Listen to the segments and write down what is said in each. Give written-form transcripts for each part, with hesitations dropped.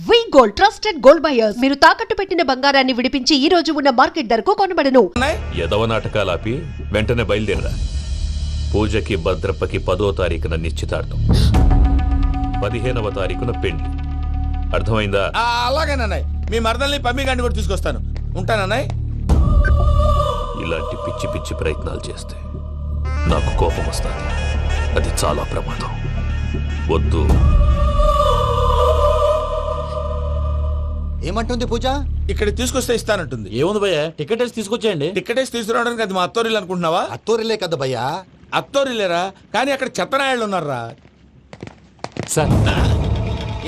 వి gold trusted gold buyers. మీరు తాకట్టు పెట్టిన బంగారాన్ని విడిపించి ఈ రోజు ఉన్న మార్కెట్ ధరకు కొనబడను. యదవ నాటకాలాపి వెంటనే బయలుదేరరా. పూజకి భద్రప్పకి 10వ తారీఖున నిశ్చితార్థం, 15వ తారీఖున పెళ్లి. అర్థమైందా? అలాగేనన్నాయ్. మీ మరదల్ని పమ్మి గాండి కూడా తీసుకొస్తాను. ఉంటానన్నాయ్. ఇలాంటి పిచ్చి పిచ్చి ప్రయత్నాలు చేస్తే నాకు కోపం వస్తుంది. అది చాలా ప్రమాదం. వద్దు. ఏమంటుంది పూజ? ఇక్కడ తీసుకొస్తే ఇస్తానంటుంది. ఏముంది భయ్య, టికెట్ వేసి తీసుకొచ్చేయండి. టికెట్ వేసి తీసుకురావడానికి అది మా అత్తోరిల్లు అనుకుంటున్నావా? అత్తూరిలే కదా భయ్యా. అత్తోరిల్లేరా, కానీ అక్కడ చెత్తనాయాళ్ళు ఉన్నారా. సార్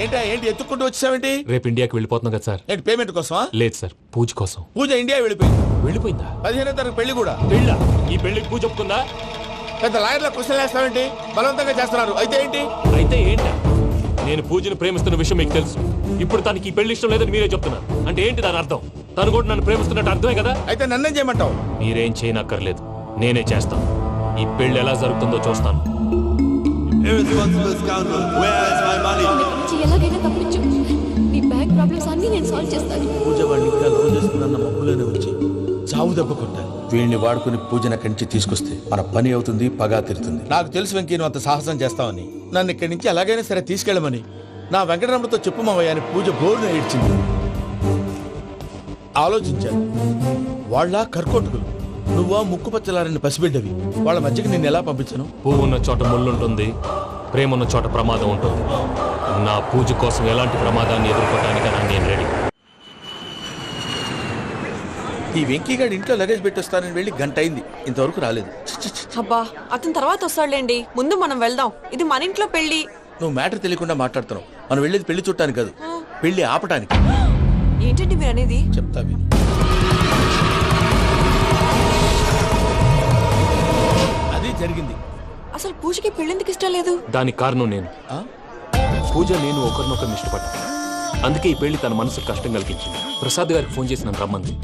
ఏంటి ఎత్తుక్కుంటూ వచ్చావేంటి? రేపు ఇండియాకి వెళ్ళిపోతున్నాం కదా సార్. ఏంటి పేమెంట్ కోసమా? లేదు సార్, పూజ కోసం. పూజ ఇండియా వెళ్ళిపోయింది. వెళ్ళిపోయిందా? 15వ తారీఖు పెళ్లి కూడా. పెళ్ళా? ఈ పెళ్లికి పూజ ఒప్పుకుందా? పెద్ద లాయర్ల క్వశ్చన్ వేస్తావేంటి? బలవంతంగా చేస్తున్నారు. అయితే ఏంటి? అయితే ఏంటా? నేను పూజను ప్రేమిస్తున్న విషయం మీకు తెలుసు. ఇప్పుడు తనకి ఈ పెళ్లి ఇష్టం లేదని మీరే చెప్తున్నారు. అంటే ఏంటి దాని అర్థం? తను కూడా నన్ను ప్రేమిస్తున్నట్టు అర్థమే కదా. అయితే నన్నేం చేయమంటావు? మీరేం చేయనక్కర్లేదు, నేనే చేస్తాను. ఈ పెళ్లి ఎలా జరుగుతుందో చూస్తాను. ఎలాగైనా తప్పించు. నీ బ్యాంక్ ప్రాబ్లమ్స్ అన్ని నేను సాల్వ్ చేస్తాను. పూజ వాడిని ఇంకా లవ్ చేస్తుందన్న మబ్బులోనే వచ్చి చావు దెబ్బ కొట్టాలి. వీడిని వాడుకుని పూజన కంచి తీసుకొస్తే మన పని అవుతుంది, పగా తిరుతుంది. నాకు తెలుసు వెంకీ నువ్వు అంత సాహసం చేస్తావని. నన్ను ఇక్కడి నుంచి ఎలాగైనా సరే తీసుకెళ్ళమని నా వెంకటరమణతో చెప్పు మావయ్య అని పూజ బోరున ఏడ్చింది. ఆలోచించాను. వాళ్ళ కర్కోటకులు, నువ్వా ముక్కు పచ్చలారని పసిబిడ్డవి. వాళ్ళ మధ్యకి నేను ఎలా పంపించను? పువ్వు ఉన్న చోట ముళ్ళుంటుంది, ప్రేమ ఉన్న చోట ప్రమాదం ఉంటుంది. నా పూజ కోసం ఎలాంటి ప్రమాదాన్ని ఎదుర్కోవడానికైనా నేను రెడీ. ఈ వెంకీగాడి ఇంట్లో లగేజ్ పెట్టొస్తానని వెళ్ళి గంట అయింది, ఇంతవరకు రాలేదు. అబ్బా, అతని తర్వాత వస్తాడులేండి. ముందు మనం వెళ్దాం. ఇది మన ఇంట్లో పెళ్లి. నువ్వు మ్యాటర్ తెలియకుండా మాట్లాడుతున్నావు. మనం వెళ్ళేది పెళ్లి చుట్టానికి కాదు, పెళ్లి ఆపటానికి. ఏంటండి మీరు అనేది? చెప్తా విను. అది జరిగింది. అసలు పూజకి పెళ్ళెందుకు ఇష్టం లేదు? దానికి కారణం నేను. పూజ నేను ఒకరినొకరిని ఇష్టపడ్డా. అందుకే ఈ పెళ్లి తన మనసుకు కష్టం కలిగించింది. ప్రసాద్ గారికి ఫోన్ చేసి నన్ను రమ్మంది.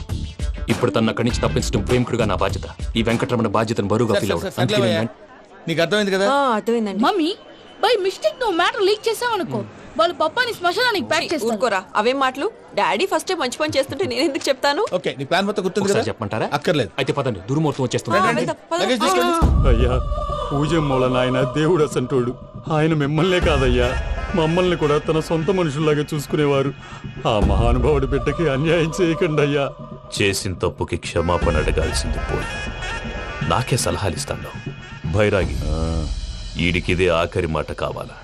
ఇప్పుడు తన అక్కడి నుంచి తప్పించడం ప్రేమికుడుగా నా బాధ్యత. ఈ వెంకటరమణ బాధ్యతను బరువుగా ఫీల్ అవుతాను. నీకు అర్థమైంది కదా? అర్థమైందండి. మమ్మీ బై మిస్టేక్ నువ్వు మ్యాటర్ లీక్ చేసావనుకో, వాళ్ళు పప్పాని శ్మశానానికి ప్యాక్ చేస్తారు. ఊరుకోరా, అవేం మాటలు. డాడీ ఫస్ట్ మంచి పని చేస్తుంటే నేను ఎందుకు చెప్తాను? ఓకే, నీ ప్లాన్ మొత్తం గుర్తుంది కదా? చెప్పమంటారా? అక్కర్లేదు. అయితే పదండి, దుర్ముహూర్తం వచ్చేస్తుంది. లగేజ్ తీసుకెళ్ళి. అయ్యా, పూజ మూలన ఆయన దేవుడు అసంటోడు. ఆయన మిమ్మల్నే కాదయ్యా, మమ్మల్ని కూడా తన సొంత మనుషుల్లాగా చూసుకునేవారు. ఆ మహానుభావుడి బిడ్డకి అన్యాయం చేయకండి అయ్యా. చేసిన తప్పుకి క్షమాపణ అడగాల్సింది పోయి నాకే సలహాలు ఇస్తాను. భైరాగి, ఈడికిదే ఆఖరి మాట కావాలా?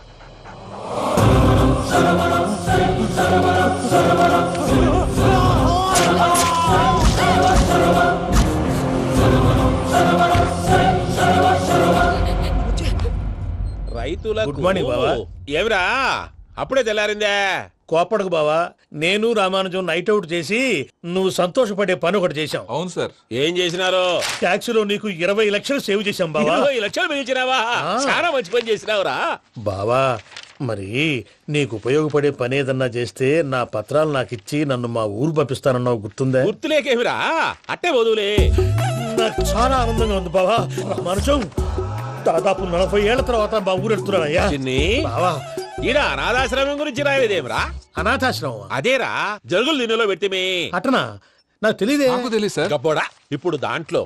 రైతులకు గుడ్ మార్నింగ్ బావా. ఏమిరా అప్పుడే తెల్లారిందే? కోపడకు బావా, నేను రామానుజం నైట్ అవుట్ చేసి నువ్వు సంతోషపడే పని ఒకటి చేశాం. అవును సార్. ఏం చేసినారు? ట్యాక్సీలో నీకు 20 లక్షలు సేవ్ చేశాం బావా. 20 లక్షలు మిగిల్చినావా? చాలా మంచి పని చేసినావురా బావా. మరి నీకు ఉపయోగపడే పని ఏదన్నా చేస్తే నా పత్రాలు నాకు ఇచ్చి నన్ను మా ఊరు పంపిస్తానన్నావు, గుర్తుందా? గుర్తులేకేమిరా, అట్టే వదులే. నాకు చాలా ఆనందంగా ఉంది బావా. రామానుజం, దాదాపు 40 ఏళ్ల తర్వాత మా ఊరు వెళ్తున్నానయ్యా. బావా, ఈడ అనాథాశ్రమం గురించి రాయలేదేమిరా? అనాథాశ్రమం అదేరా, జరుగులు దీనిలో పెట్టిమే. అటనా? నాకు తెలియదే. గబ్బోడా, ఇప్పుడు దాంట్లో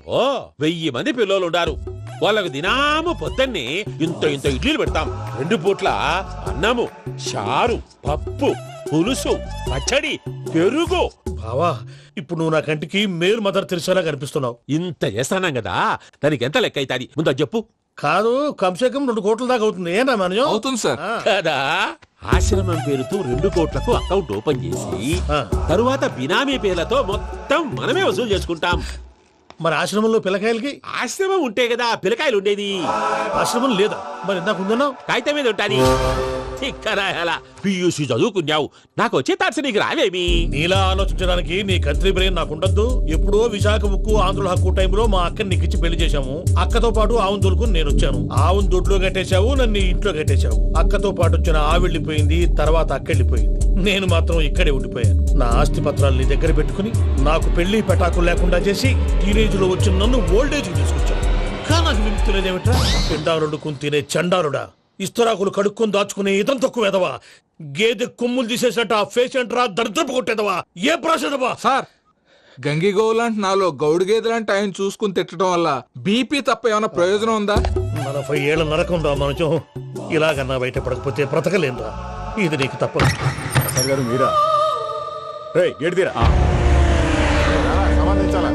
1000 మంది పిల్లలు ఉండారు. వాళ్ళకు దినాము పొద్దున్నే ఇంత ఇంత ఇడ్లీలు పెడతాం. 2 పూట్ల అన్నము, చారు, పప్పు, పులుసు, పచ్చడి, పెరుగు. బావా, ఇప్పుడు నువ్వు నా కంటికి మేలు మదర్ తెరిసేలా కనిపిస్తున్నావు. ఇంత చేస్తానం కదా, దానికి ఎంత లెక్క అవుతుంది ముందు చెప్పు. కాదు, కంసే కం 2 కోట్ల దాకా అవుతుంది. ఏం రామానుజం? అవుతుంది సార్. కదా, ఆశ్రమం పేరుతో 2 కోట్లకు అకౌంట్ ఓపెన్ చేసి తరువాత బినామీ పేర్లతో మొత్తం మనమే వసూలు చేసుకుంటాం. మరి ఆశ్రమంలో పిల్లకాయలకి? ఆశ్రమం ఉంటే కదా పిల్లకాయలు ఉండేది. ఆశ్రమం లేదా? మరి ఇందాక ఉందన్నావు. కాగితం మీద ఉంటాది. పియూసీ చదువుకున్నావు, నాకు వచ్చే తాట్స్ నీకు రావేమి? నీలా ఆలోచించడానికి నీ కత్రి బ్రెయిన్ నాకు ఉండద్దు. ఎప్పుడో విశాఖ ఉక్కు ఆంధ్రుల హక్కు టైంలో మా అక్కని నీకిచ్చి పెళ్లి చేశాము. అక్కతో పాటు ఆవును దొడుకుని నేను వచ్చాను. ఆవును దొడ్లో కట్టేశావు, నన్ను ఇంట్లో కట్టేశావు. అక్కతో పాటు వచ్చిన ఆవిళ్ళిపోయింది, తర్వాత అక్కెళ్ళిపోయింది. నేను మాత్రం ఇక్కడే ఉండిపోయాను. నా ఆస్తి పత్రాలు నీ దగ్గర పెట్టుకుని నాకు పెళ్లి పెటాకులు లేకుండా చేసి టీనేజ్ లో వచ్చిన నన్ను ఓల్డేజ్ తీసుకొచ్చాను. కానీ నాకు విముక్తులేదేమిట్రా? పిండారుడు తినే చండారుడా, ఇస్తరాకులు కడుక్కొని దాచుకునే ఇతం తక్కువ ఎదవా. గేదె కొమ్ములు తీసేసట ఆ పేషెంట్ రా దరిద్రపు కొట్టేదవా ఏ ప్రాసెదవా సార్ గంగిగోవు లాంటి నాలో గౌడు గేదె లాంటి ఆయన చూసుకుని తిట్టడం వల్ల బీపీ తప్ప ఏమైనా ప్రయోజనం ఉందా? 40 ఏళ్ళ నరకం రా మనుషం. ఇలాగన్నా బయట పడకపోతే బ్రతకలేనురా. ఇది నీకు తప్పదు. సార్ గారు మీరా? రే గేట్ తీరా. సంబంధించాలా?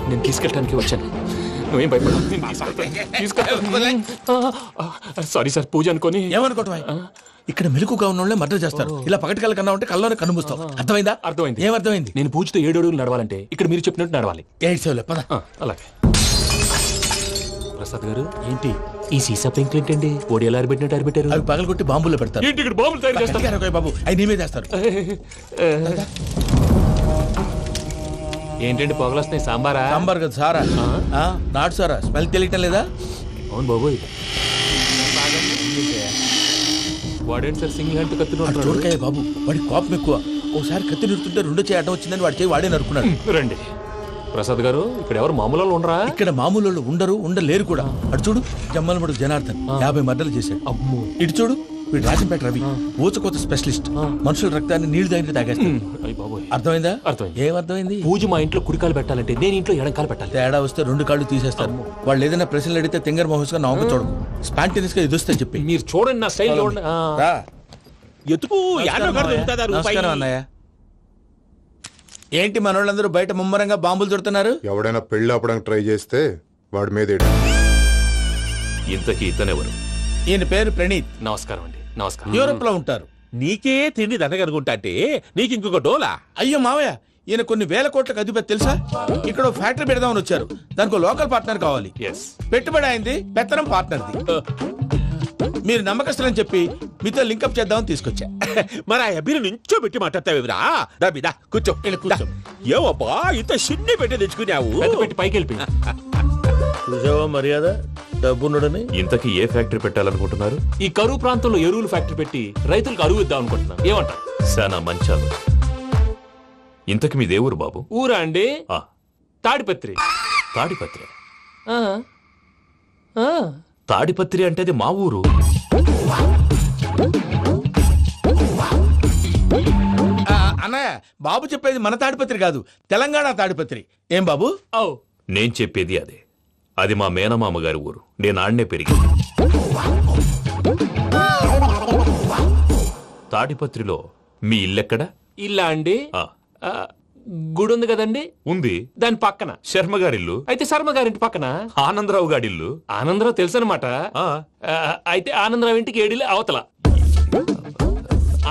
నేను తీసుకెళ్ళడానికి వచ్చాను. నువ్వేం భయపడ. సారీ సార్, పూజ అనుకోని. ఏమనుకోవటం? ఇక్కడ మెలకుగా ఉన్న వాళ్ళే మర్డర్ చేస్తారు. ఇలా పగటి కళ్ళ కన్నా ఉంటే కళ్ళలోనే కనుమూస్తావు. అర్థమైందా? అర్థమైంది. ఏమర్థమైంది? నేను పూజతో 7 అడుగులు నడవాలంటే ఇక్కడ మీరు చెప్పినట్టు నడవాలి. 8 పద. అలాగే. ప్రసాద్ గారు, ఏంటి ఈ సీసా పెంకులు ఏంటండి? ఓడి ఎలా అరబెట్టినట్టు అరబెట్టారు? అవి పగలగొట్టి బాంబులో పెడతారు. ఏంటి ఇక్కడ బాంబులు తయారు చేస్తారు? గట్టిగా బాబు, అవి నేమే చేస్తారు. ఏంటండి పొగలొస్తున్నాయి? సాంబారా? సాంబార్ కదా సారా. నాటు సారా. స్మెల్ తెలియటం లేదా? అవును బాబోయ్. వాడేంటి సార్ సింగిల్ హ్యాండ్ కత్తిని చూడకాయ బాబు, వాడి కోపం ఎక్కువ. ఒకసారి కత్తి నిరుతుంటే 2 చేయడం వచ్చిందని వాడి చేయి వాడే నరుకున్నాడు. రండి. ప్రసాద్ గారు, ఇక్కడ ఎవరు మామూలు వాళ్ళు ఉండరా? ఇక్కడ మామూలు వాళ్ళు ఉండరు, ఉండలేరు కూడా. అటు చూడు, జమ్మలమడుగు జనార్దన్ 50 మర్డర్లు చేశాడు. అమ్మో. ఇటు చూడు, వీడు రాజంపేట రవి ఊచకోత స్పెషలిస్ట్. మనుషుల రక్తాన్ని నీళ్లు తాగి తాగేస్తాడు. అర్థమైందా? అర్థమైంది. ఏమర్థమైంది? పూజ మా ఇంట్లో కుడికాలు పెట్టాలంటే నేను ఇంట్లో ఎడంకాలు పెట్టాలి. తేడా వస్తే 2 కాళ్ళు తీసేస్తారు. వాళ్ళు ఏదైనా ప్రశ్నలు అడిగితే తింగర్ మహోస్ గా నవ్వు చూడకు. స్పాంటినియస్ గా ఎదుస్తా చెప్పి. మీరు చూడండి నా స్టైల్ చూడండి. రా. ఎతుకు నమస్కారం అన్నయ్య. ఏంటి మనోళ్ళందరూ బయట ముమ్మరంగా బాంబులు చుడుతున్నారు? ఎవడైనా పెళ్లి ఆపడానికి ట్రై చేస్తే వాడి మీద ఇంతకీ ఇతనెవరు? ఈయన పేరు ప్రణీత్. నమస్కారం అండి. నమస్కారం. యూరోప్ లో ఉంటారు. నీకే తిండి దండగనుకుంటా అంటే నీకు ఇంకొక డోలా? అయ్యో మావయ్య, ఈయన కొన్ని వేల కోట్లకు అధిపతి తెలుసా? ఇక్కడ ఫ్యాక్టరీ పెడదామని వచ్చారు. దానికి లోకల్ పార్ట్నర్ కావాలి. పెట్టుబడి అయింది, పెత్తనం పార్ట్నర్ది. మీరు నమ్మకస్తులని చెప్పి మీతో లింకప్ చేద్దామని తీసుకొచ్చా. మరి ఆ అబ్బిని నుంచో పెట్టి మాట్లాడతావురా? దాబిదా కూర్చో. కూర్చో. ఏవబ్బా ఇంత సిన్ని పెట్టి తెచ్చుకున్నావు? పెట్టి పైకి వెళ్ళి చూసావా మర్యాద డబ్బున్నడని. ఇంతకీ ఏ ఫ్యాక్టరీ పెట్టాలనుకుంటున్నారు? ఈ కరువు ప్రాంతంలో ఎరువులు ఫ్యాక్టరీ పెట్టి రైతులకు అరువు ఇద్దాం అనుకుంటున్నాం. ఏమంటారు? శానా మంచాలు. ఇంతకి మీ దేవురు బాబు? ఊరా అండి? ఆ, తాడిపత్రి. తాడిపత్రి. ఆ, ఆ. తాడిపత్రి అంటే అది మా ఊరు. అన్నయ్య, బాబు చెప్పేది మన తాడిపత్రి కాదు, తెలంగాణ తాడిపత్రి. ఏం బాబు? నేను చెప్పేది అదే. అది మా మేనమామ గారి ఊరు. నేను ఆడనే పెరిగింది. తాడిపత్రిలో మీ ఇల్లెక్కడ? ఇల్లా అండి? గుడి ఉంది కదండి? ఉంది. దాని పక్కన శర్మ గారిల్లు. అయితే శర్మ గారింటి పక్కన ఆనందరావు గారిల్లు. ఆనందరావు తెలుసు అనమాట. అయితే ఆనందరావు ఇంటికి 7 అవతల.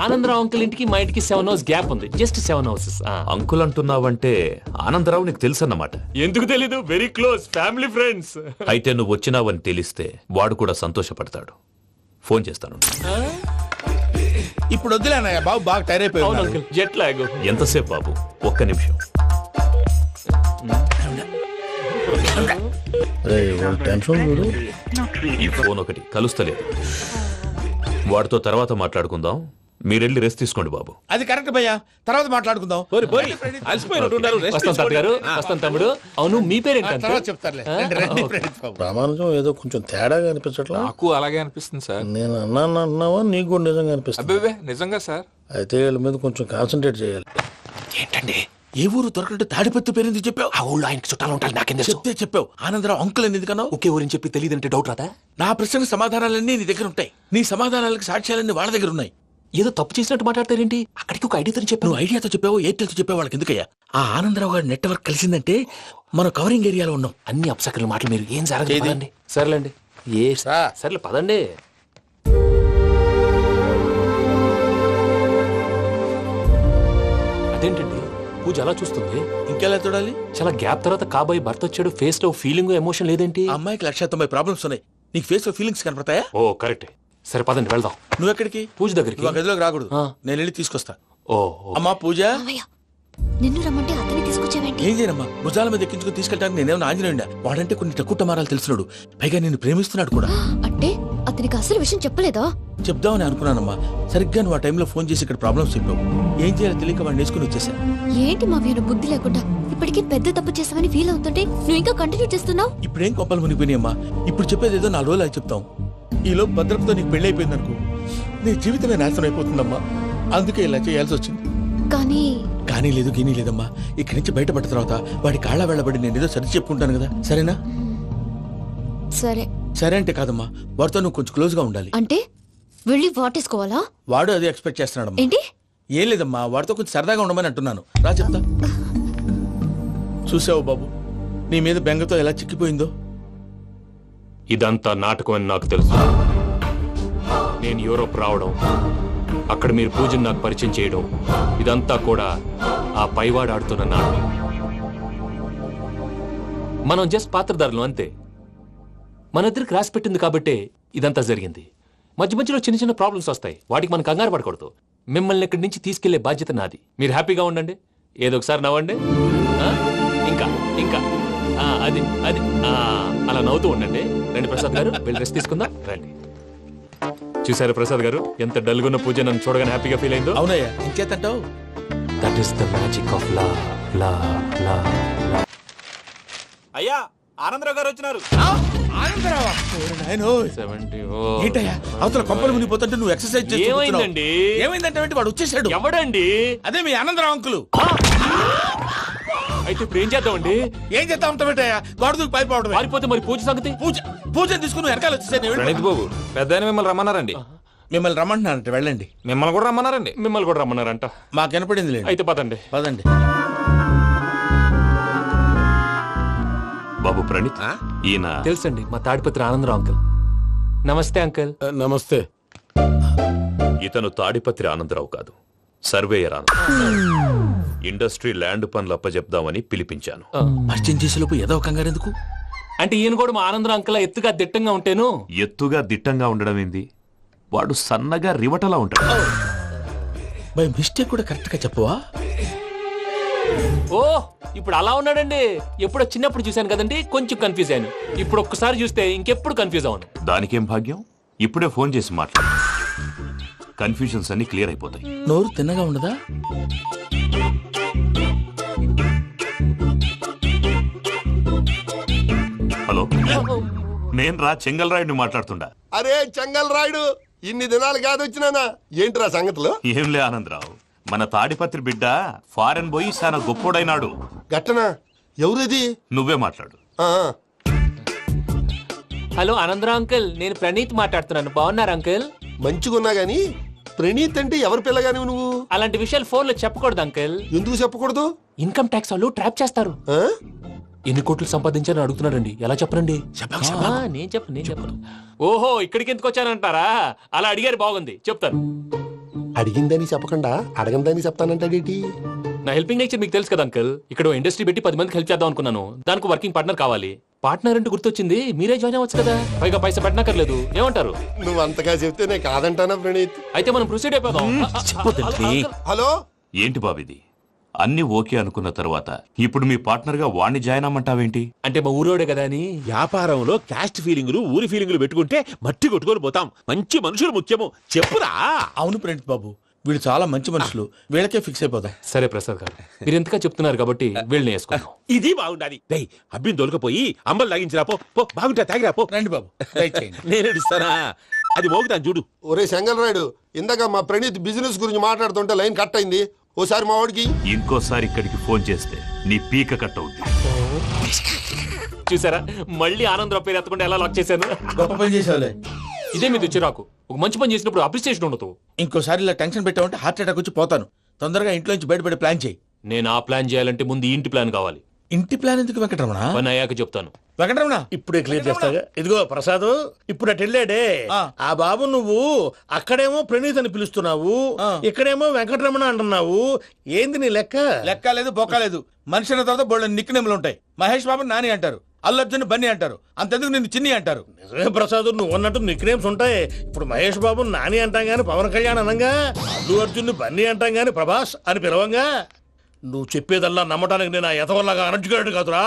ఆనందరావు అంకుల్ ఇంటికి మా ఇంటికి 7 హౌస్ గ్యాప్ ఉంది. Just 7 houses. అంకుల్ అంటున్నావంటే ఆనందరావు నీకు తెలుసు అన్నమాట. ఎందుకు తెలీదు? Very close family friends. అయితే నువ్వు వచ్చినావని తెలిస్తే వాడు కూడా సంతోషపడతాడు. ఫోన్ చేస్తాను. ఇప్పుడు వద్దులే అన్నయ్య, బాబు బాగా టైర్ అయిపోయి. Jet lag. ఎంతసేపు బాబు? ఒక్క నిమిషం. ఈ ఫోన్ ఒకటి కలుస్తలేదు. వాడితో తర్వాత మాట్లాడుకుందాం. మీరెళ్ళి రెస్ట్ తీసుకోండి బాబు. అది కరెక్ట్ భయ్యా, తర్వాత మాట్లాడుకుందాం. వస్తాం తాత గారు, వస్తాం తమ్ముడు. అవును, మీ పేరేంటి? చెప్తారులే. ప్రామాణికం ఏదో కొంచెం తేడాగా అనిపించట్లా? నాకు అలాగే అనిపిస్తుంది సార్. నేను అన్నావా నీకు కూడా నిజంగా అనిపిస్తుంది? అబ్బే నిజంగా సార్. అయితే వీళ్ళ మీద కొంచెం కాన్సన్ట్రేట్ చేయాలి. ఏంటండి ఏ ఊరు దొరకట్టు తాడిపత్రి పేరు ఎందుకు చెప్పావు? ఆ ఊళ్ళో ఆయనకి చుట్టాలు ఉంటారు. నాకేం చెప్తే చెప్పావు. ఆనందరావు అంకుల్ అని ఎందుకన్నావు? ఒకే ఊరిని చెప్పి తెలియదంటే డౌట్ రాదా? నా ప్రశ్నకు సమాధానాలన్నీ నీ దగ్గర ఉంటాయి. నీ సమాధానాలకు సాక్ష్యాలన్నీ వాళ్ళ దగ్గర ఉన్నాయి. ఏదో తప్పు చేసినట్టు మాట్లాడతారేంటి? అక్కడికి ఒక ఐడియాతో చెప్పావు. నువ్వు ఐడియాతో చెప్పావు, ఎయిర్టెల్తో చెప్పావు, వాళ్ళకి ఎందుకయ్యా? ఆ ఆనందరావు గారి నెట్వర్క్ కలిసిందంటే మనం కవరింగ్ ఏరియాలో ఉన్నాం. అన్ని అప్సకర్ల మాటలు మీరు ఏం జరగదండి. సర్లేండి. సర్లే పదండి. అదేంటండి పూజ అలా చూస్తుంది? ఇంకెలా చూడాలి? చాలా గ్యాప్ తర్వాత కాబోయే భర్త వచ్చాడు. ఫేస్ లో ఫీలింగ్ ఎమోషన్ లేదేంటి? అమ్మాయికి 190 ప్రాబ్లమ్స్ ఉన్నాయి. నీకు ఫేస్ లో ఫీలింగ్స్ కనపడతాయా? ఓ కరెక్ట్. సరే పదండి వెళ్దాం. నువ్వు ఎక్కడికి? పూజ దగ్గరికి. గదిలోకి రాకూడదు, నేను వెళ్ళి తీసుకొస్తా. ఓ అమ్మా పూజ, నిన్ను రమ్మంటే అతన్ని తీసుకొచ్చావేంటి? ఏం చేయనమ్మా, భుజాల మీద ఎక్కించుకుని తీసుకెళ్ళడానికి నేనేమన్నా ఆంజనేయుడా? వాడంటే కొన్ని తక్కువ టమారాలు తెలిసినాడు, పైగా నేను ప్రేమిస్తున్నాడు కూడా. అంటే అతనికి అసలు విషయం చెప్పలేదా? చెప్దామని అనుకున్నానమ్మా, సరిగ్గా నువ్వు ఆ టైంలో ఫోన్ చేసి ఇక్కడ ప్రాబ్లమ్స్ చెప్పావు. ఏం చేయాలో తెలియక వాడిని వేసుకుని వచ్చేసా. ఏంటి మా వీరు బుద్ధి లేకుండా ఇప్పటికీ పెద్ద తప్పు చేసామని ఫీల్ అవుతుంటే నువ్వు ఇంకా కంటిన్యూ చేస్తున్నావు? ఇప్పుడేం కొప్పలు మునిగిపోయినాయమ్మా, ఇప్పుడు చెప్పేది ఏదో 4 రోజులు అది చెప్తాం. ఈలో భద్రతతో నీకు పెళ్లి అయిపోయింది అనుకో, నీ జీవితమే నాశనం అయిపోతుందమ్మా. అందుకే ఇలా చేయాల్సి వచ్చింది. కానీ లేదు గీనీ లేదమ్మా, ఇక్కడి నుంచి బయటపడ్డ తర్వాత వాడి కాళ్ళ వెళ్ళబడి నేను ఏదో సరి చెప్పుకుంటాను కదా, సరేనా? సరే. సరే అంటే కాదమ్మా, వాడితో నువ్వు కొంచెం క్లోజ్ గా ఉండాలి. అంటే వెళ్ళి వాటేసుకోవాలా? వాడు అదే ఎక్స్పెక్ట్ చేస్తున్నాడమ్మా. ఏంటి? ఏం లేదమ్మా, వాడితో కొంచెం సరదాగా ఉండమని అంటున్నాను. రా చెప్తా. చూసావు బాబు, నీ మీద బెంగతో ఎలా చిక్కిపోయిందో. ఇదంతా నాటకం అని నాకు తెలుసు. నేను యూరోప్ రావడం, అక్కడ మీరు పూజను నాకు పరిచయం చేయడం, ఇదంతా కూడా ఆ పైవాడు ఆడుతున్న నాటకం. మనం జస్ట్ పాత్రధారులు అంతే. మన ఇద్దరికి రాసి పెట్టింది కాబట్టే ఇదంతా జరిగింది. మధ్య మధ్యలో చిన్న చిన్న ప్రాబ్లమ్స్ వస్తాయి, వాటికి మనం కంగారు పడకూడదు. మిమ్మల్ని ఇక్కడి నుంచి తీసుకెళ్లే బాధ్యత నాది. మీరు హ్యాపీగా ఉండండి, ఏదో ఒకసారి నవ్వండి. ఇంకా ఇంకా అది అది అలా నవ్వుతూ ఉండండి. రండి ప్రసాద్ గారు, వెళ్ళి రెస్ట్ తీసుకుందాం. రండి. చూసారు ప్రసాద్ గారు, ఎంత డల్గున్న పూజ నన్ను చూడగానే హ్యాపీగా ఫీల్ అయిందో? అవునయ్యా, ఇంకేతంటావు? That is the magic of love. అయ్యా, ఆనందరావు గారు వచ్చినారు. ఏంటయ్యా అవతల కొంపలు మునిగిపోతుంటే నువ్వు ఎక్సర్సైజ్ చేస్తూ ఏమైందండి? ఏమైందంటే వాడు వచ్చేసాడు. ఎవడండి? అదే మీ ఆనందరావు అంకులు. అయితే ఇప్పుడు ఏం చేద్దామండి? ఏం చేద్దాం ఉంటావేటయ్యా, వాడు పైపోవడం. పారిపోతే మరి పూజ సంగతి? పూజ తీసుకుని వెనకాల వచ్చేసాను. ప్రణీత్ బాబు, పెద్ద మిమ్మల్ని రమ్మన్నారండి. మిమ్మల్ని రమ్మంటున్నారంట, వెళ్ళండి. మిమ్మల్ని కూడా రమ్మన్నారండి. మిమ్మల్ని కూడా రమ్మన్నారంట. మాకు వినపడింది లేదు. అయితే పదండి. పదండి. బాబు ప్రణీత్, ఈయన తెలుసండి, మా తాడిపత్రి ఆనందరావు అంకుల్. నమస్తే అంకుల్. నమస్తే. ఇతను తాడిపత్రి ఆనందరావు కాదు, సర్వేయర్ ఆనందరావు. ఇండస్ట్రీ ల్యాండ్ పనులు అప్పచెప్దామని పిలిపించాను. పరిచయం చేసేలోపు ఏదో కంగారు ఎందుకు? అంటే ఈయన కూడా మా ఆనందరావు అంకుల్ ఎత్తుగా దిట్టంగా ఉంటేను. ఎత్తుగా దిట్టంగా ఉండడం ఏంది, వాడు సన్నగా రివటలా ఉంటాడు. బై మిస్టేక్ కూడా కరెక్ట్ గా చెప్పవా? ఓ, ఇప్పుడు అలా ఉన్నాడండి. ఎప్పుడో చిన్నప్పుడు చూశాను కదండి, కొంచెం కన్ఫ్యూజ్ అయ్యాను. ఇప్పుడు ఒక్కసారి చూస్తే ఇంకెప్పుడు కన్ఫ్యూజ్ అవును. దానికేం భాగ్యం, ఇప్పుడే ఫోన్ చేసి మాట్లాడు, కన్ఫ్యూజన్స్ అన్ని క్లియర్ అయిపోతాయి. నోరు తిన్నగా ఉండదా? హలో, నేను రా చెంగల్ రాయుడిని మాట్లాడుతుండా. అరే చెంగల్ రాయుడు, ఇన్ని దినాలు కాదు వచ్చినానా? ఏంట్రా సంగతులు? ఏంలే ఆనందరావు, మన తాడిపత్రి బిడ్డ ఫారెన్ పోయి చాలా గొప్పోడైనాడు. గట్టనా? ఎవరిది? నువ్వే మాట్లాడు. హలో ఆనందరావు అంకుల్, నేను ప్రణీత్ మాట్లాడుతున్నాను. బాగున్నారు అంకుల్? మంచిగున్నా గాని ప్రణీత్ అంటే ఎవరి పిల్లగాని నువ్వు? అలాంటి విషయాలు ఫోన్ లో చెప్పకూడదు అంకుల్. ఎందుకు చెప్పకూడదు? ఇన్కమ్ ట్యాక్స్ వాళ్ళు ట్రాప్ చేస్తారు. ఎన్ని కోట్లు సంపాదించాలని అడుగుతున్నాడండి, ఎలా చెప్పరండి? నేను చెప్పను. ఓహో, ఇక్కడికి ఎందుకు వచ్చానంటారా? అలా అడిగారు, బాగుంది, చెప్తాను. అడిగిందని చెప్పకుండా అడగందని చెప్తానంటాడేటి? నా హెల్పింగ్ నేచర్ మీకు తెలుసు కదా అంకుల్. ఇక్కడ ఇండస్ట్రీ పెట్టి 10 మందికి హెల్ప్ చేద్దాం అనుకున్నాను. దానికి వర్కింగ్ పార్ట్నర్ కావాలి. పార్ట్నర్ అంటే గుర్తొచ్చింది, మీరే జాయిన్ అవ్వచ్చు కదా, పైగా పైసా పెట్టనక్కర్లేదు. ఏమంటారు? నువ్వు అంతగా చెప్తేనే కాదంటానా ప్రణీత్? అయితే మనం ప్రొసీడ్ అయిపోదాం. హలో, ఏంటి బాబిది? అన్ని ఓకే అనుకున్న తర్వాత ఇప్పుడు మీ పార్ట్నర్ గా వాణ్ణి జాయిన్ అమ్మంటావేంటి? అంటే మా ఊరోడే కదా అని. వ్యాపారంలో క్యాస్ట్ ఫీలింగులు, ఊరి ఫీలింగులు పెట్టుకుంటే మట్టి కొట్టుకొని పోతాం. మంచి మనుషులు ముఖ్యము, చెప్పురా. అవును ప్రణీత్ బాబు, వీళ్ళు చాలా మంచి మనుషులు, వీళ్ళకే ఫిక్స్ అయిపోతాం. సరే ప్రసాద్ గారు, మీరు ఎంతగా చెప్తున్నారు కాబట్టి వీళ్ళని వేసుకున్నాం. ఇది బాగుండాలి. రేయ్, అబ్బిని దొలకపోయి అంబలు తాగించిరా పో. బాగుంటా, తాగిరా పో. రండి బాబు, నేను ఇస్తానా? అది మోగుతాను చూడు. ఒరే చెంగల్ రాయుడు, ఇందాక మా ప్రణీత్ బిజినెస్ గురించి మాట్లాడుతుంటే లైన్ కట్ అయింది. ఓసారి మా వాడికి ఇంకోసారి ఇక్కడికి ఫోన్ చేస్తే నీ పీక కట్ అవుతుంది. చూసారా, మళ్ళీ ఆనందరావు పేరు ఎత్తకుండా ఎలా లాక్ చేశాను. గొప్ప పని చేసేవాళ్ళే. ఇదే మీద చిరాకు. ఒక మంచి పని చేసినప్పుడు అప్రిసియేషన్ ఉండదు. ఇంకోసారి ఇలా టెన్షన్ పెట్టామంటే హార్ట్ అటాక్ వచ్చి పోతాను. తొందరగా ఇంట్లో నుంచి బయటపడే ప్లాన్ చేయి. నేను ఆ ప్లాన్ చేయాలంటే ముందు ఇంటి ప్లాన్ కావాలి. ఇంటి ప్లాన్ ఎందుకు వెంకటరమణ? పని అయ్యాక చెప్తాను. వెంకటరమణ ఇప్పుడే క్లియర్ చేస్తాగా. ఇదిగో ప్రసాద్, ఇప్పుడు అటు వెళ్ళాడే ఆ బాబు, నువ్వు అక్కడేమో ప్రణీత్ అని పిలుస్తున్నావు, ఇక్కడేమో వెంకటరమణ అంటున్నావు. ఏంది నీ లెక్క? లెక్క లేదు, బొక్క లేదు. మనిషి అన్న తర్వాత బోళ్ళ నిక్నెములు ఉంటాయి. మహేష్ బాబు నాని అంటారు, అల్లు అర్జున్ బన్నీ అంటారు, అంతెందుకు నిన్ను చిన్ని అంటారు. నిజమే ప్రసాద్, నువ్వు అన్నట్టు నిక్ నేమ్స్ ఉంటాయి. ఇప్పుడు మహేష్ బాబు నాని అంటాం గాని పవన్ కళ్యాణ్ అనంగా, అల్లు అర్జున్ బన్నీ అంటాం గాని ప్రభాస్ అని పిలవంగా. నువ్వు చెప్పేదల్లా నమ్మటానికి నేను ఆ ఎతవల్లాగా అనర్జుకేటెడ్ కాదురా.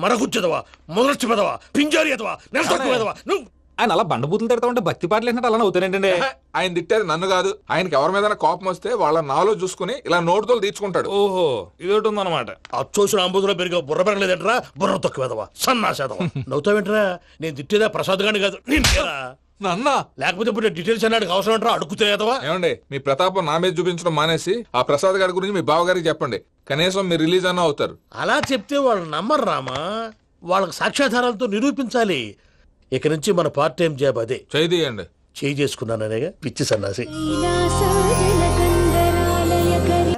మరగుచ్చదవా, మొదలచ్చి పెదవా, పింజారి ఎదవా, నెలసొక్కు పెదవా నువ్వు. ఆయన అలా బండబూతులు తిడతా ఉంటే భక్తి పాటలు ఏంటంటే అలా అవుతానంటే. ఆయన తిట్టేది నన్ను కాదు, ఆయనకి ఎవరి మీద కోపం వస్తే వాళ్ళ నాలో చూసుకుని ఇలా నోటుతో తీర్చుకుంటాడు. ఓహో ఇదొకటి ఉందన్నమాట. అచ్చోసిన అంబుధులో పెరిగే బుర్ర పెరగలేదంటరా, బుర్ర తొక్కు పెదవా, సన్నాసేదవా. నవ్వుతావేంట్రా? నేను తిట్టేదా ప్రసాద్ గాని కాదు నిన్నేరా. నన్నా లేకపోతే ఇప్పుడు డీటెయిల్స్ అన్నాడు అవసరం అంటారా? అడుగుతాయేదవా. ఏమండి మీ ప్రతాపం నా మీద చూపించడం మానేసి ఆ ప్రసాద్ గారి గురించి మీ బావగారికి చెప్పండి. కనీసం మీరు రిలీజ్ అన్న అవుతారు. అలా చెప్తే వాళ్ళు నమ్మరు రామా. వాళ్ళకి సాక్ష్యాధారాలతో నిరూపించాలి. ఇక నుంచి మన పార్ట్ టైం జాబ్ అదే. చేయండి. చేయి చేసుకున్నాననేగా పిచ్చి సన్నాసి.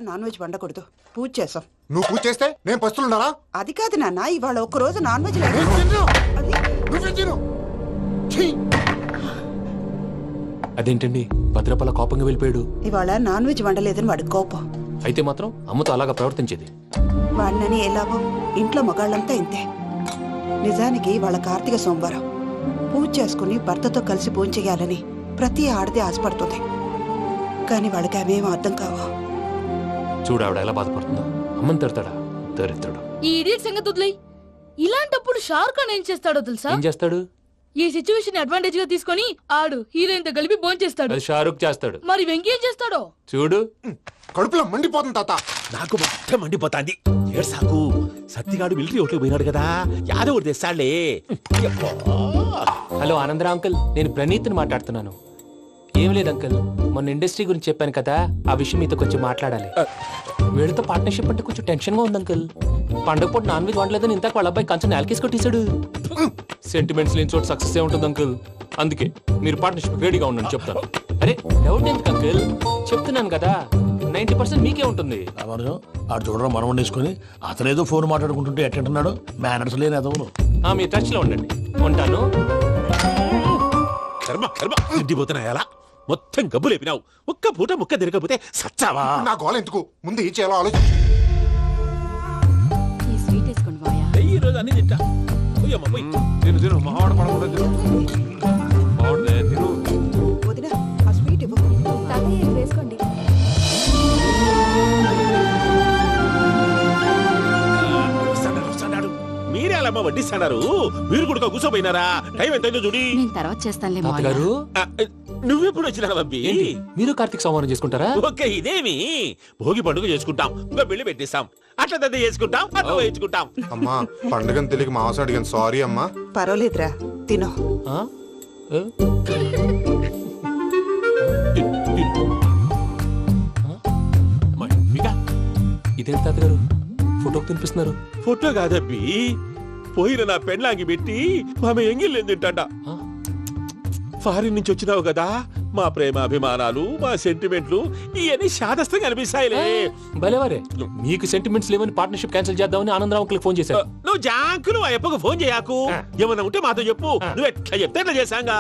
నాన్ వెజ్ వండకూడదు, పూజ చేసాం. నువ్వు పూజ చేస్తే నేను పస్తులున్నారా? అది కాదు నాన్న, ఇవాళ ఒక్క రోజు నాన్ వెజ్ అదేంటండి భద్రపల కోపంగా వెళ్ళిపోయాడు? ఇవాళ నాన్ వెజ్ వండలేదని వాడి కోపం. అయితే మాత్రం అమ్మతో అలాగా ప్రవర్తించేది. వాడినని ఎలాగో ఇంట్లో మగాళ్ళంతా ఇంతే. నిజానికి వాళ్ళ కార్తీక సోమవారం పూజ చేసుకుని భర్తతో కలిసి పూజ చేయాలని ప్రతి ఆడది ఆశపడుతుంది. కానీ వాళ్ళకి అవేం అర్థం కావు. చూడు ఆవిడ ఎలా బాధపడుతుందో. అమ్మని తిడతాడా దరిద్రుడు. ఈ ఇడియట్ సంగతి వదిలేయ్. ఇలాంటప్పుడు షారుఖ్ ఖాన్ ఏం చేస్తాడో తెలుసా? ఏం చేస్తాడు? ఈ సిచ్యువేషన్ అడ్వాంటేజ్ గా తీసుకొని ఆడు హీరోయిన్ తో కలిపి బోన్ చేస్తాడు. అది షారుఖ్ చేస్తాడు. మరి వెంకీ ఏం చేస్తాడో చూడు. కడుపులో మండిపోతుంది తాత. నాకు మొత్తం మండిపోతాంది. ఏడు సాకు సత్తిగాడు మిలిటరీ ఓట్లు పోయినాడు కదా, యాదవ్ ఒకటి తెస్తాడులే. హలో ఆనందరా అంకుల్, నేను ప్రణీత్ని మాట్లాడుతున్నాను. ఏం లేదు అంకుల్, మొన్న ఇండస్ట్రీ గురించి చెప్పాను కదా, ఆ విషయం మీతో కొంచెం మాట్లాడాలి. వీడితో పార్ట్నర్షిప్ అంటే కొంచెం టెన్షన్ గా ఉంది అంకుల్. పండగ పూట నాన్ వెజ్ వండలేదని ఇంతకు వాళ్ళ అబ్బాయి కంచెం నేలకేసి కొట్టేశాడు. సెంటిమెంట్స్ లేని చోట సక్సెస్ ఏ ఉంటుంది అంకుల్. అందుకే మీరు పార్ట్నర్షిప్ రెడీగా ఉండండి చెప్తాను. అరే డౌట్ ఎందుకు అంకుల్, చెప్తున్నాను కదా 90% మీకే ఉంటుంది. ఆడు చూడడం మనం వండేసుకుని అతనేదో ఫోన్ మాట్లాడుకుంటుంటే ఎట్టంటున్నాడు. మేనర్స్ లేని అదవును. మీ టచ్ లో ఉండండి. ఉంటాను. కర్మ కర్మ తిండిపోతున్నాయలా మొత్తం గబ్బు లేపినావు. ఒక్క పూట ముక్క తిరగకపోతే సచ్చావా? నా గోల ఎందుకు, ముందు ఈ చేయాలో ఆలోచించు. ఈ రోజు అన్ని తింటా. తిను తిను మావాడ పడకుండా తిను. బాగుండే తిను. వదినా ఆ స్వీట్ ఇవ్వు. వేసుకోండి. మీరే అలా వడ్డిస్తున్నారు. మీరు కూడా కూర్చోపోయినారా? టైం ఎంతైందో చూడి. తర్వాత చేస్తానులే తాతగారు. నువ్వెప్పుడు వచ్చినా అబ్బి? మీరు కార్తీక్ సంహారం చేసుకుంటారా? ఓకే ఇదేమి భోగి పండుగ చేసుకుంటాం, ఇంకా పెళ్లి పెట్టిస్తాం, అట్లా దద్ద చేసుకుంటాం, అట్లా వేయించుకుంటాం. అమ్మా పండుగని తెలియక మాంసం అడిగాను, సారీ అమ్మా. పర్వాలేదురా, తినో. ఇదేంటి తాతగారు ఫోటోకి తినిపిస్తున్నారు? ఫోటో కాదబ్బి, పోయిన నా పెళ్ళాంగి పెట్టి ఆమె ఎంగిల్లేం తింటాడ. ఫారిన్ నుంచి వచ్చినావు కదా, మా ప్రేమ అభిమానాలు మా సెంటిమెంట్లు ఇవన్నీ శాదస్తంగా అనిపిస్తాయిలే. భలేవారే, మీకు సెంటిమెంట్స్ లేవని పార్ట్నర్షిప్ క్యాన్సిల్ చేద్దామని ఆనందరావు అంకుల్ ఫోన్ చేశారు. నువ్వు జాంకులు ఆ ఎప్పకు ఫోన్ చేయకు. ఏమన్నా ఉంటే మాతో చెప్పు. నువ్వు ఎట్లా చెప్తే ఎట్లా చేశాంగా.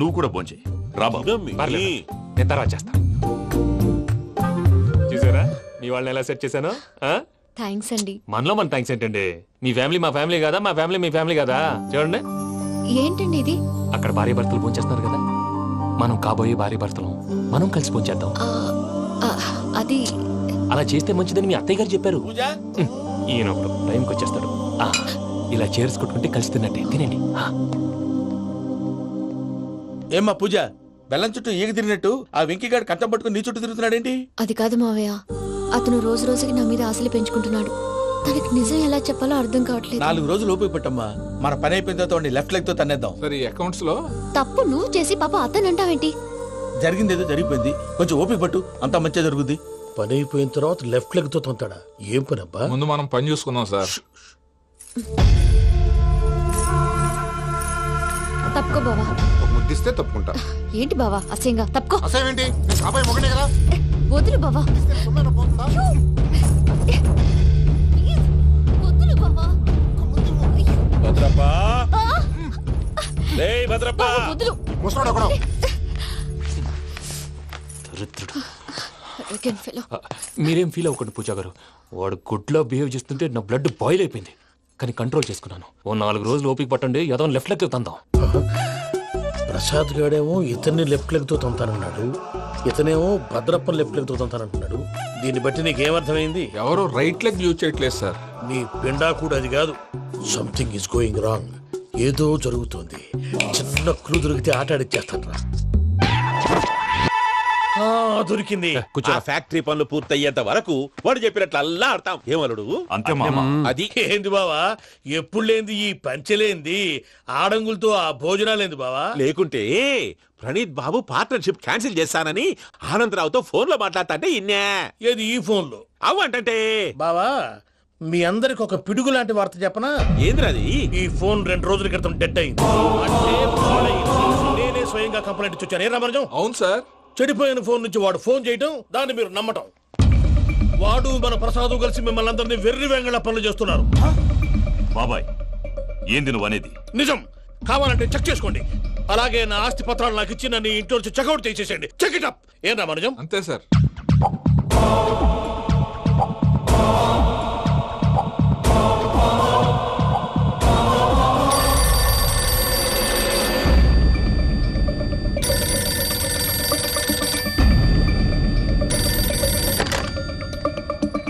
నువ్వు కూడా ఫోన్ చేయి రాబా. నేను తర్వాత చేస్తా. చూసారా మీ వాళ్ళని ఎలా సెట్ చేశాను? థ్యాంక్స్ అండి. మనలో మన థ్యాంక్స్ ఏంటండి? మీ ఫ్యామిలీ మా ఫ్యామిలీ కదా, మా ఫ్యామిలీ మీ ఫ్యామిలీ కదా. చూడండి ఏంటండి ఇది? అక్కడ భార్య భర్తలు పోంచేస్తున్నారు కదా, మనం కాబోయే భార్య భర్తలు మనం కలిసి పోంచేద్దాం. అది అలా చేస్తే మంచిదని మీ అత్తయ్య గారు చెప్పారు. ఈయన ఒకడు టైంకి వచ్చేస్తాడు. ఇలా చేర్స్ కొట్టుకుంటే కలిసి తిన్నట్టే. తినండి. ఏమ్మా పూజ, బెల్లం చుట్టూ ఈగ తిరిగినట్టు ఆ వెంకీగాడు కంటం పట్టుకుని నీ చుట్టూ తిరుగుతున్నాడేంటి? అది కాదు మావయ్య, అతను రోజు రోజుకి నా మీద ఆశలు పెంచుకుంటున్నాడు. తనకి నిజం ఎలా చెప్పాలో అర్థం కావట్లేదు. 4 రోజులు ఓపిక పట్టమ్మా, మన పని అయిపోయిన తర్వాత లెఫ్ట్ లెగ్ తో తన్నేద్దాం. సరే అకౌంట్స్ లో తప్పు నువ్వు చేసి పాప అతను అంటావేంటి? జరిగింది ఏదో జరిగిపోయింది, కొంచెం ఓపిక పట్టు, అంతా మంచిగా జరుగుద్ది. పని అయిపోయిన తర్వాత లెఫ్ట్ లెగ్ తో తొంతాడా? ఏం పని అబ్బా? ముందు మనం పని చూసుకుందాం సార్. తప్పుకో బావా. ఒక ముద్దిస్తే తప్పుకుంటా. ఏంటి బావా అసహ్యంగా? తప్పుకో. అసేమేంటి, నేను కాబోయే మొగనే కదా. వదులు బావా. వదులు బావా. భద్రప్పా, లేయ్ భద్రప్పా. వదులు. ముసలోడు అక్కడ. మీరేం ఫీల్ అవ్వకండి పూజా గారు. వాడు గుడ్లో బిహేవ్ చేస్తుంటే నా బ్లడ్ బాయిల్ అయిపోయింది, కానీ కంట్రోల్ చేసుకున్నాను. ఓ 4 రోజులు ఓపిక పట్టండి, ఏదో లెఫ్ట్ లెగ్ తందాం. ప్రసాద్ గాడేమో ఇతన్ని లెఫ్ట్ లెగ్ తో తొంతానన్నాడు. ఇతనేమో భద్రప్పని లెఫ్ట్ లెగ్ తోతానంటున్నాడు. దీన్ని బట్టి నీకేమర్థమైంది? ఎవరు రైట్ లెగ్ యూజ్ చేయట్లేదు సార్. నీ పిండా కూడా అది కాదు. Something is going wrong. ఏదో జరుగుతుంది. చిన్న క్లూ దొరికితే ఆట ఆడిచ్చేస్తాను రా. దొరికింది. ఆ ఫ్యాక్టరీ పనులు పూర్తయ్యేంత వరకు వాడు చెప్పినట్లు అల్లా ఆడతాం. ఏమలుడు అంతే మామ. అది ఏంది బావా, ఎప్పుడు లేంది ఈ పంచలేంది, ఆడంగులతో ఆ భోజనాలేంది బావా? లేకుంటే ప్రణీత్ బాబు పార్ట్నర్షిప్ క్యాన్సిల్ చేస్తానని ఆనందరావుతో ఫోన్ లో మాట్లాడతాంటే ఇన్నే. ఏది ఈ ఫోన్ లో? అవ్వంటే బావా, మీ అందరికి ఒక పిడుగు లాంటి వార్త చెప్పనా? ఏంద్రది? ఈ ఫోన్ 2 రోజుల క్రితం డెడ్ అయింది. అంటే పాడైంది. నేనే స్వయంగా కంప్లైంట్ ఇచ్చాను. ఏ రామరాజం? అవును సార్. చెడిపోయిన ఫోన్ నుంచి వాడు ఫోన్ చేయటం, దాన్ని మీరు నమ్మటం. వాడు మన ప్రసాదు కలిసి మిమ్మల్ని అందరినీ వెర్రి వెంగళ పనులు చేస్తున్నారు. బాబాయ్, ఏంది నువ్వు అనేది? నిజం. కావాలంటే చెక్ చేసుకోండి. అలాగే నా ఆస్తి పత్రాలు నాకు ఇచ్చి నన్ను ఇంట్లో నుంచి చెక్అౌట్ చేసేసేయండి. Check it up. ఏం రామరాజం? అంతే సార్.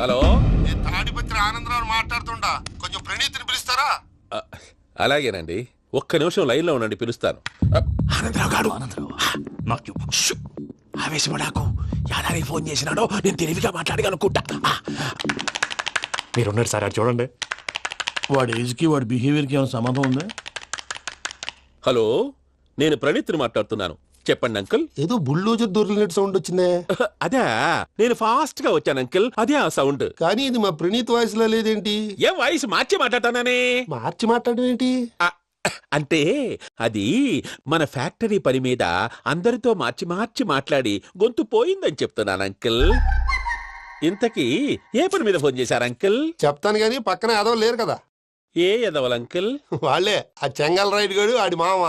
హలో, నేను తాడిపత్రి ఆనందరావు మాట్లాడుతుండా. కొంచెం ప్రణీతిని పిలుస్తారా? అలాగేనండి. ఒక్క నిమిషం లైన్ లో ఉండండి, పిలుస్తాను. ఆనందరావు గాడు. ఆవేశపడాకు. యాదారి ఫోన్ చేసినాడో నేను తెలివిగా మాట్లాడగలనుకుంటా. మీరున్నారు సార్, అది చూడండి. వాడి ఏజ్కి వాడి బిహేవియర్కి ఏమైనా సంబంధం ఉందా? హలో, నేను ప్రణీత్ని మాట్లాడుతున్నాను. చెప్పండి అంకుల్. ఏదో బుల్డోజర్ దొరికినట్టు సౌండ్ వచ్చిందే. అదే, నేను ఫాస్ట్ గా వచ్చాను అంకుల్. అదే ఆ సౌండ్. కానీ ఇది మా ప్రణీత్ వాయిస్ లో లేదేంటి? ఏం వాయిస్ మార్చి మాట్లాడతాననే? మార్చి మాట్లాడడం ఏంటి? అంటే అది మన ఫ్యాక్టరీ పని మీద అందరితో మార్చి మార్చి మాట్లాడి గొంతు పోయిందని చెప్తున్నాను అంకుల్. ఇంతకీ ఏ పని మీద ఫోన్ చేశారు అంకుల్? చెప్తాను గానీ పక్కన ఎదవ లేరు కదా. ఏ ఎదవలు అంకుల్? వాళ్ళే ఆ చెంగల్ రైడ్ గడు ఆడి మామ.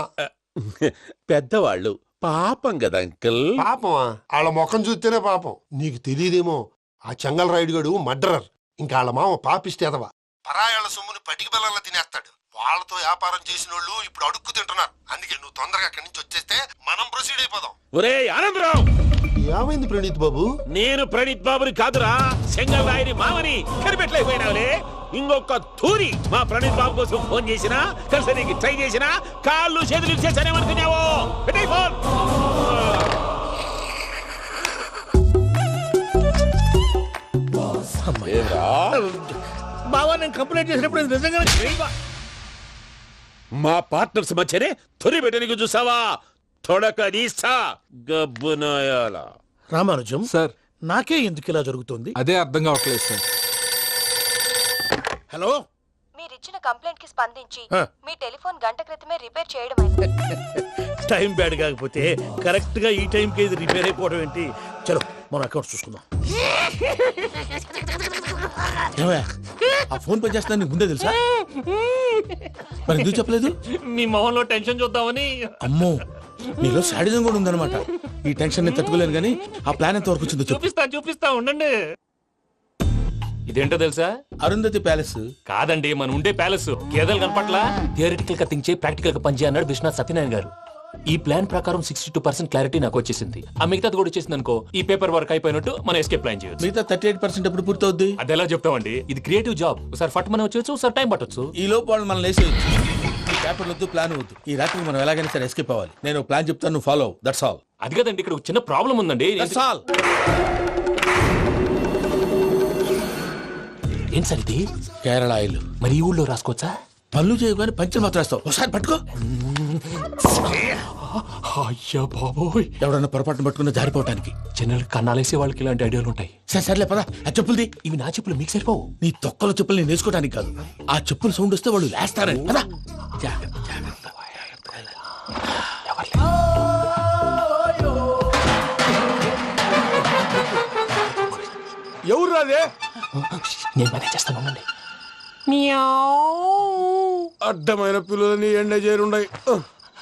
పెద్దవాళ్ళు. పాపం కదా అంకుల్. పాపమా? వాళ్ళ ముఖం చూస్తేనే పాపం. నీకు తెలియదేమో, ఆ చెంగల్ రైడ్ గడు మర్డరర్. ఇంకా వాళ్ళ మామ పాపిస్తేదవా. పరాయాళ్ళ సొమ్ముని పటికి బెల్లంలో తినేస్తాడు. వాళ్ళతో వ్యాపారం చేసిన వాళ్ళు ఇప్పుడు అడుక్కు తింటున్నారు. అందుకే నువ్వు తొందరగా అక్కడి నుంచి వచ్చేస్తే మనం ప్రొసీడ్ అయిపోదాం. ఒరే ఆనందరావు, ఏమైంది ప్రణీత్ బాబు? నేను ప్రణీత్ బాబుని కాదురా, సెంగల్ రాయని మామని. కనిపెట్టలేకపోయినావులే. ఇంకొక తూరి మా ప్రణీత్ బాబు కోసం ఫోన్ చేసినా, కలిసి ట్రై చేసినా కాళ్ళు చేతులు చేశానేమనుకున్నావో. పెట్టే ఫోన్. బావా, నేను కంప్లైంట్ చేసినప్పుడు ఇది నిజంగానే మా పార్ట్నర్స్ మధ్యనే తొలి పెట్టడానికి చూసావా? తొడక నీస్తా గబ్బునాయాల. రామానుజం సార్, నాకే ఎందుకు ఇలా జరుగుతుంది? అదే అర్థం కావట్లేదు సార్. హలో, మీరిచ్చిన కంప్లైంట్ కి స్పందించి మీ టెలిఫోన్ గంట క్రితమే రిపేర్ చేయడం టైం బ్యాడ్ కాకపోతే కరెక్ట్ గా ఈ టైం కి ఇది రిపేర్ అయిపోవడం ఏంటి? చలో మన అకౌంట్ చూసుకుందాం. ఆ ఫోన్ పని చేస్తున్నా నీకు ముందే తెలుసా? మరి ఎందుకు చెప్పలేదు? మీ మొహంలో టెన్షన్ చూద్దామని. అమ్మో, నీలో శాడిజం కూడా ఉందన్నమాట. ఈ టెన్షన్ నేను తట్టుకోలేను కానీ ఆ ప్లాన్ ఎంత వరకు వచ్చిందో చూపిస్తా ఉండండి. ఇదేంటో తెలుసా? అరుంధతి ప్యాలెస్ కాదండి, మన ఉండే ప్యాలెస్. గేదెలు కనపట్లా? థియరిటికల్ గా థింక్ చేయి, ప్రాక్టికల్ గా పనిచేయ అన్నాడు విశ్వనాథ్ సత్యనారాయణ గారు. ఈ ప్లాన్ ప్రకారం 62% క్లారిటీ నాకు వచ్చేసింది. ఆ మిగతాది కూడా వచ్చేసింది అనుకో, ఈ పేపర్ వర్క్ అయిపోయినట్టు మనం ఎస్కేప్ ప్లాన్ చేయొచ్చు. మిగతా 38% ఎప్పుడు పూర్తవుద్ది? అది ఎలా చెప్తామండి? ఇది క్రియేటివ్ జాబ్. ఒకసారి ఫట్ మనం వచ్చేచ్చు, ఒకసారి టైం పట్టొచ్చు. ఈ లోపు వాళ్ళు మనం లేసేయచ్చు. ఈ పేపర్ వద్దు, ప్లాన్ వద్దు. ఈ రాత్రి మనం ఎలాగైనా సరే ఎస్కేప్ అవ్వాలి. నేను ప్లాన్ చెప్తాను, నువ్వు ఫాలో. That's all. అది కదండి, ఇక్కడ ఒక చిన్న ప్రాబ్లం ఉందండి. That's all. ఏం సార్ ఇది? కేరళ ఆయిల్. మరి ఈ ఊళ్ళో రాసుకోవచ్చా? పనులు చేయగానే పంచలు మాత్రం వేస్తావు. ఒకసారి పట్టుకో. అయ్యా బాబోయ్, ఎవడన్నా పొరపాటున పట్టుకున్న జారిపోవటానికి. జనరల్ కన్నాలేసే వాళ్ళకి ఇలాంటి ఐడియాలు ఉంటాయి. సర్లే పదా, ఆ చెప్పులది. ఇవి నా చెప్పులు, మీకు సరిపోవు. నీ తొక్కల చెప్పులు నేను వేసుకోవడానికి కాదు, ఆ చెప్పులు సౌండ్ వస్తే వాళ్ళు లేస్తారని. పదా. ఎవరు రాదే? నేను మేనేజ్ చేస్తాను, ఉండండి. అడ్డమైన పిల్లలని ఎండ చేరుండయి.